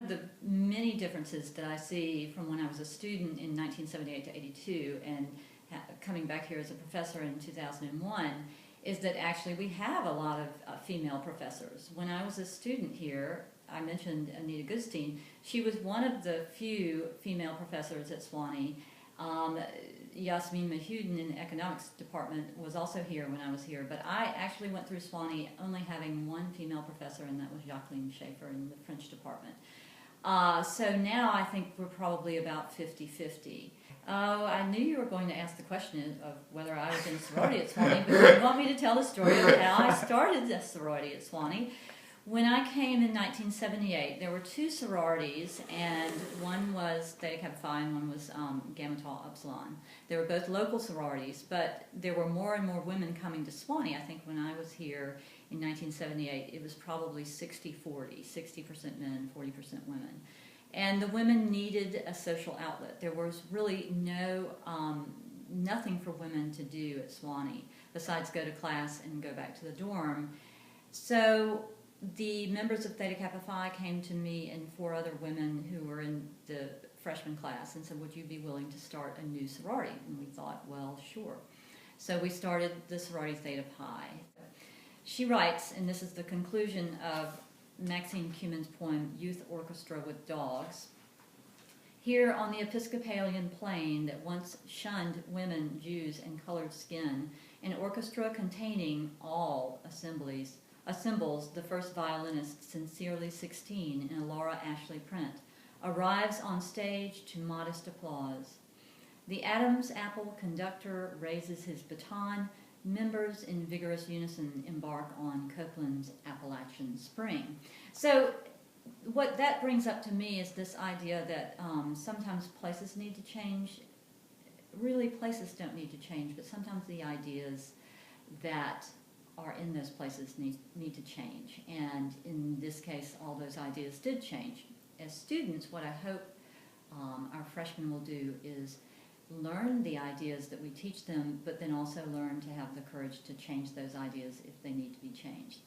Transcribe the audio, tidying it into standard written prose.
The many differences that I see from when I was a student in 1978 to 82 and coming back here as a professor in 2001 is that actually we have a lot of female professors. When I was a student here, I mentioned Anita Goodstein. She was one of the few female professors at Sewanee. Yasmin Mahudin in the economics department was also here when I was here, but I actually went through Sewanee only having one female professor, and that was Jacqueline Schaefer in the French department. So now I think we're probably about 50-50. Oh, I knew you were going to ask the question of whether I was in a sorority at Sewanee, but you want me to tell the story of how I started the sorority at Sewanee. When I came in 1978, there were two sororities, and one was Theta Kappa Phi and one was Gamma Tau Upsilon. They were both local sororities, but there were more and more women coming to Sewanee. I think when I was here in 1978, it was probably 60-40, 60% men, 40% women. And the women needed a social outlet. There was really nothing for women to do at Sewanee besides go to class and go back to the dorm. So the members of Theta Kappa Phi came to me and 4 other women who were in the freshman class and said, would you be willing to start a new sorority? And we thought, well, sure. So we started the sorority Theta Pi. She writes, and this is the conclusion of Maxine Kumin's poem, Youth Orchestra with Dogs. Here on the Episcopalian plain that once shunned women, Jews, and colored skin, an orchestra containing all assembles the first violinist, sincerely 16, in a Laura Ashley print, arrives on stage to modest applause. The Adam's apple conductor raises his baton. Members in vigorous unison embark on Copland's Appalachian Spring. So what that brings up to me is this idea that sometimes places need to change. Really, places don't need to change, but sometimes the ideas that are in those places need to change. And in this case, all those ideas did change. As students, what I hope our freshmen will do is learn the ideas that we teach them, but then also learn to have the courage to change those ideas if they need to be changed.